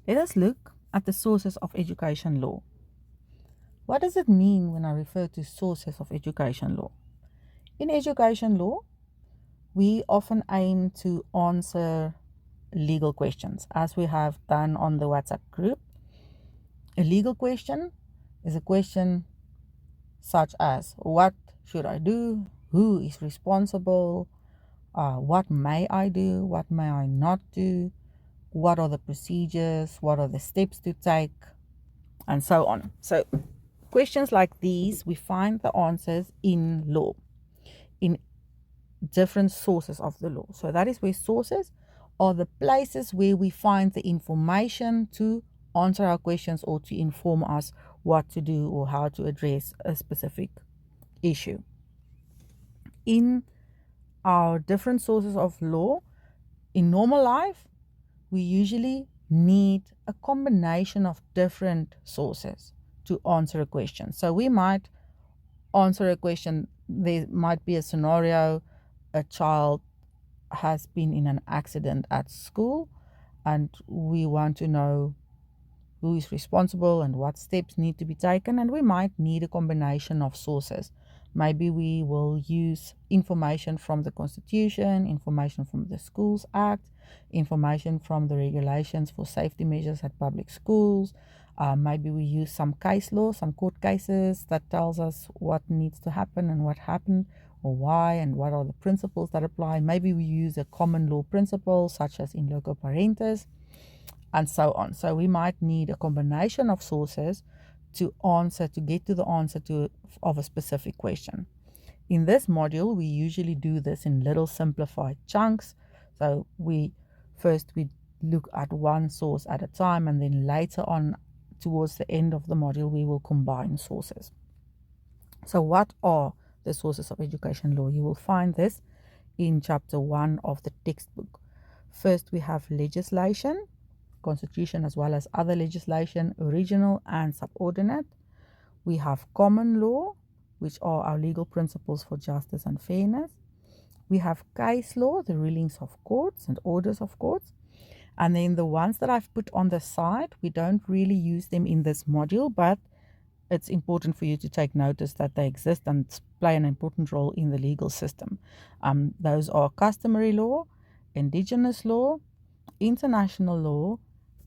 Let us look at the sources of education law. What does it mean when I refer to sources of education law? In education law, we often aim to answer legal questions, as we have done on the WhatsApp group. A legal question is a question such as, what should I do? Who is responsible? What may I do? What may I not do? What are the procedures? What are the steps to take? And so on. So questions like these, we find the answers in law, in different sources of the law. So that is where sources are the places where we find the information to answer our questions or to inform us what to do or how to address a specific issue. In our different sources of law, in normal life, we usually need a combination of different sources to answer a question. So we might answer a question, there might be a scenario, a child has been in an accident at school and we want to know who is responsible and what steps need to be taken, and we might need a combination of sources. Maybe we will use information from the Constitution, information from the Schools Act, information from the regulations for safety measures at public schools. Maybe we use some case law, some court cases that tells us what needs to happen and what happened or why and what are the principles that apply. Maybe we use a common law principle such as in loco parentis and so on. So we might need a combination of sources to get to the answer of a specific question. In this module, we usually do this in little simplified chunks. So we look at one source at a time, and then later on, towards the end of the module, we will combine sources. So what are the sources of education law? You will find this in chapter 1 of the textbook. First, we have legislation, Constitution as well as other legislation, original and subordinate. We have common law, which are our legal principles for justice and fairness. We have case law, the rulings of courts and orders of courts. And then the ones that I've put on the side, we don't really use them in this module, but it's important for you to take notice that they exist and play an important role in the legal system. Those are customary law, indigenous law, international law,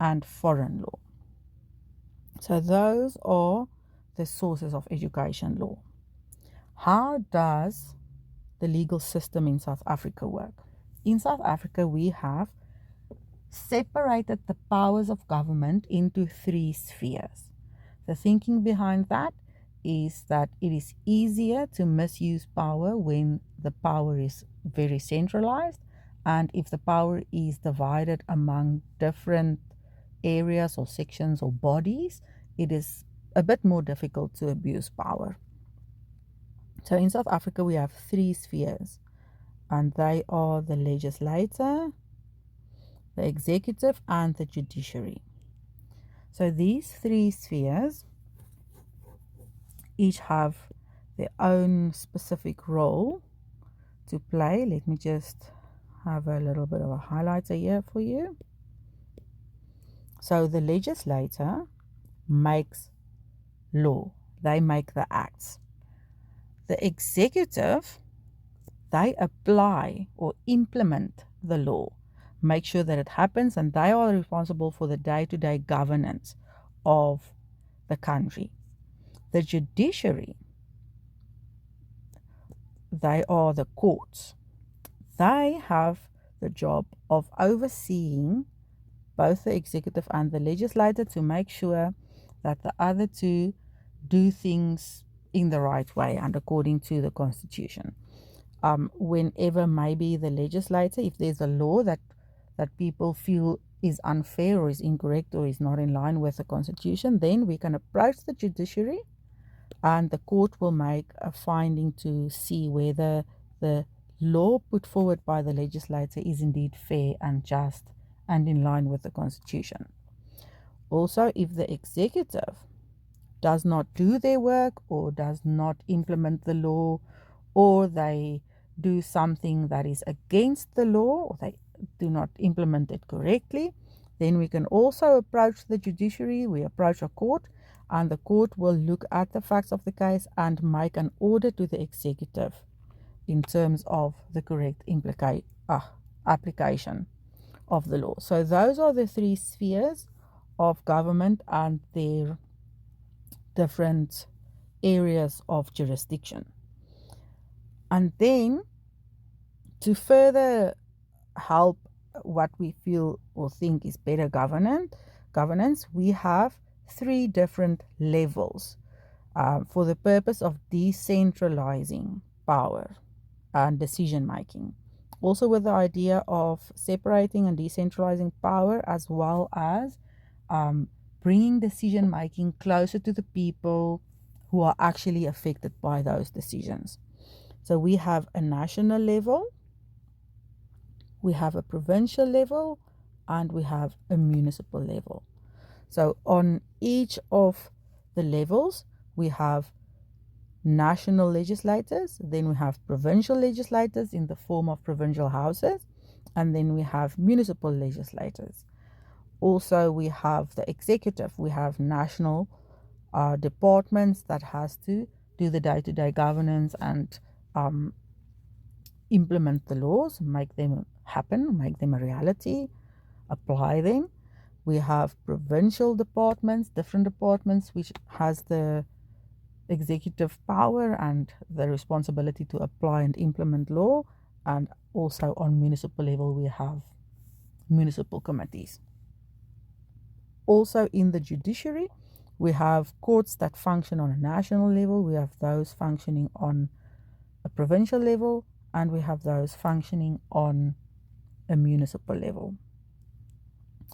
and foreign law. So those are the sources of education law. How does the legal system in South Africa work? In South Africa, we have separated the powers of government into 3 spheres. The thinking behind that is that it is easier to misuse power when the power is very centralized, and if the power is divided among different areas or sections or bodies, it is a bit more difficult to abuse power. So in South Africa, we have 3 spheres, and they are the legislature, the executive, and the judiciary. So these 3 spheres each have their own specific role to play. Let me just have a little bit of a highlighter here for you. So the legislator makes law. They make the acts. The executive, they apply or implement the law, make sure that it happens, and they are responsible for the day-to-day governance of the country. The judiciary, they are the courts. They have the job of overseeing both the executive and the legislature to make sure that the other two do things in the right way and according to the Constitution. Whenever maybe the legislator, if there's a law that people feel is unfair or is incorrect or is not in line with the Constitution, then we can approach the judiciary and the court will make a finding to see whether the law put forward by the legislator is indeed fair and just and in line with the Constitution. Also, if the executive does not do their work or does not implement the law, or they do something that is against the law, or they do not implement it correctly, Then we can also approach the judiciary, we approach a court, and the court will look at the facts of the case and make an order to the executive in terms of the correct application of the law. So those are the three spheres of government and their different areas of jurisdiction. And then to further help what we feel or think is better governance, we have three different levels for the purpose of decentralizing power and decision making. Also with the idea of separating and decentralizing power, as well as bringing decision making closer to the people who are actually affected by those decisions. So we have a national level, we have a provincial level, and we have a municipal level. So on each of the levels, we have national legislators, then we have provincial legislators in the form of provincial houses, and then we have municipal legislators. Also, we have the executive, we have national departments that has to do the day-to-day governance and implement the laws, make them happen, make them a reality, apply them. We have provincial departments, different departments which has the executive power and the responsibility to apply and implement law. And also on municipal level we have municipal committees. Also in the judiciary we have courts that function on a national level, we have those functioning on a provincial level, and we have those functioning on a municipal level.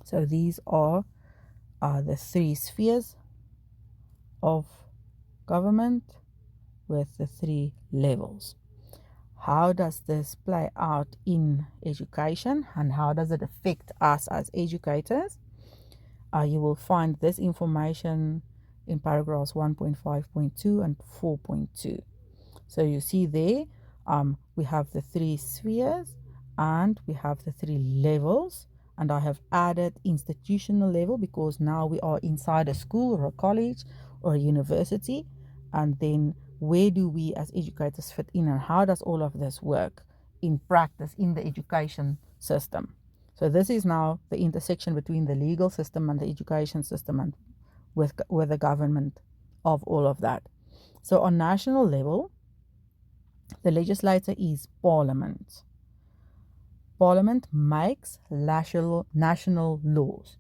So these are the three spheres of government with the three levels. How does this play out in education, and how does it affect us as educators? You will find this information in paragraphs 1.5.2 and 4.2. So you see there, we have the three spheres and we have the three levels, and I have added institutional level because now we are inside a school or a college or a university. And then where do we as educators fit in, and how does all of this work in practice in the education system? So this is now the intersection between the legal system and the education system, and with the government of all of that. So on national level, the legislator is Parliament. Parliament makes national laws.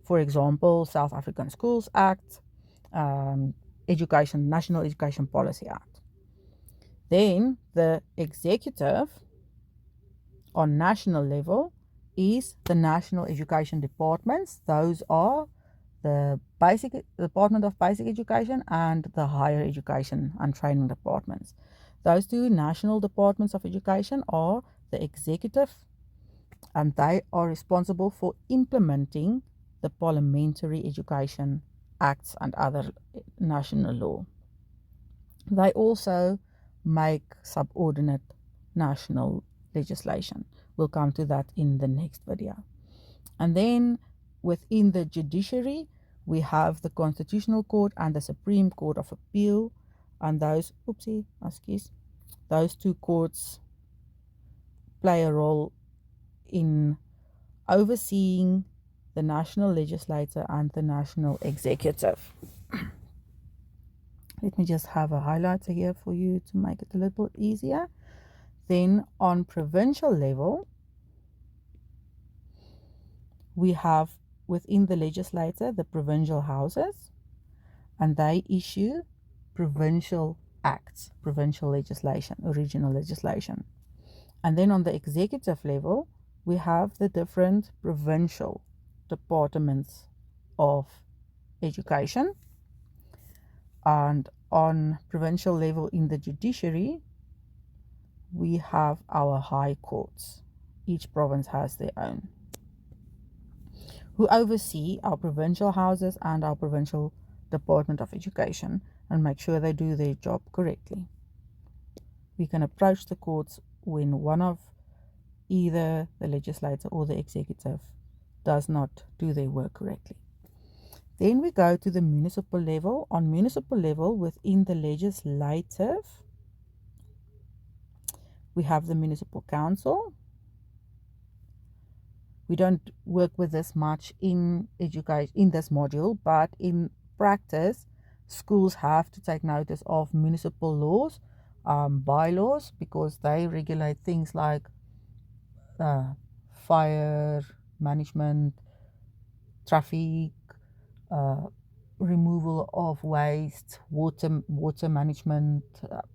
For example, South African Schools Act, National Education Policy Act. Then the executive on national level is the National Education Departments. Those are the Department of Basic Education and the Higher Education and Training Departments. Those two national departments of education are the executive, and they are responsible for implementing the Parliamentary Education Acts and other national law. They also make subordinate national legislation. We'll come to that in the next video. And then within the judiciary, we have the Constitutional Court and the Supreme Court of Appeal, and those two courts play a role in overseeing the national legislature and the national executive. Let me just have a highlighter here for you to make it a little easier. Then on provincial level, we have within the legislature the provincial houses, and they issue provincial acts, provincial legislation, original legislation. And then on the executive level, we have the different provincial departments of education. And on provincial level in the judiciary, we have our high courts. Each province has their own, who oversee our provincial houses and our provincial Department of Education and make sure they do their job correctly. We can approach the courts when one of either the legislature or the executive does not do their work correctly. Then we go to the municipal level. On municipal level, within the legislative, we have the Municipal Council. We don't work with this much in education in this module, but in practice, schools have to take notice of municipal laws, bylaws, because they regulate things like fire management, traffic, uh, removal of waste, water management,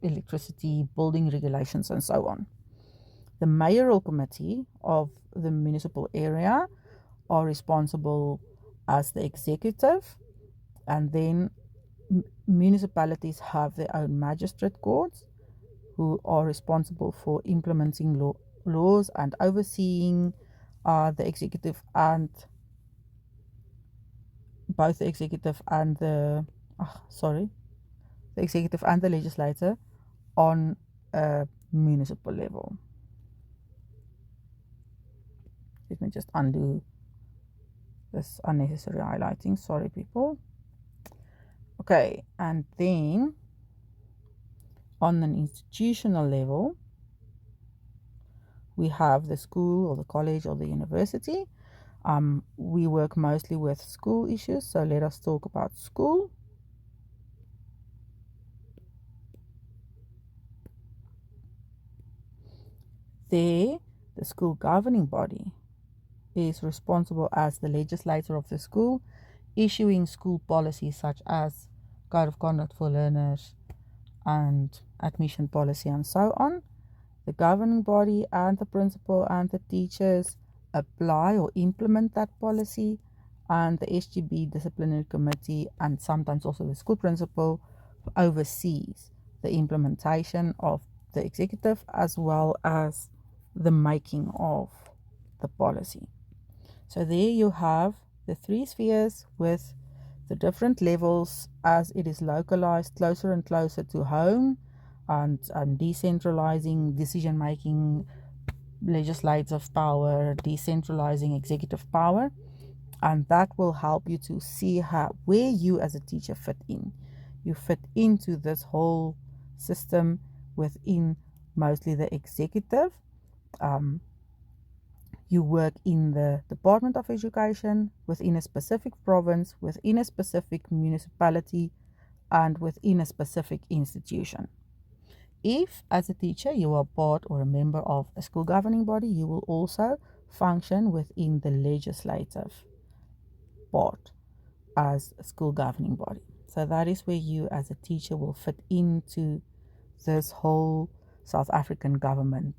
electricity, building regulations, and so on. The mayoral committee of the municipal area are responsible as the executive, and then municipalities have their own magistrate courts who are responsible for implementing laws and overseeing the executive and both the executive and the the executive and the legislature on a municipal level. Let me just undo this unnecessary highlighting. Sorry, people. Okay, and then on an institutional level, we have the school or the college or the university. We work mostly with school issues, so let us talk about school. There, the school governing body is responsible as the legislator of the school, issuing school policies such as code of conduct for learners and admission policy and so on. The governing body and the principal and the teachers apply or implement that policy, and the SGB disciplinary committee and sometimes also the school principal oversees the implementation of the executive as well as the making of the policy. So there you have the three spheres with the different levels as it is localized closer and closer to home, and decentralizing decision making, legislative power, decentralizing executive power, and that will help you to see where you as a teacher fit in. You fit into this whole system within mostly the executive. You work in the Department of Education, within a specific province, within a specific municipality, and within a specific institution. If, as a teacher, you are part or a member of a school governing body, you will also function within the legislative part as a school governing body. So that is where you, as a teacher, will fit into this whole South African government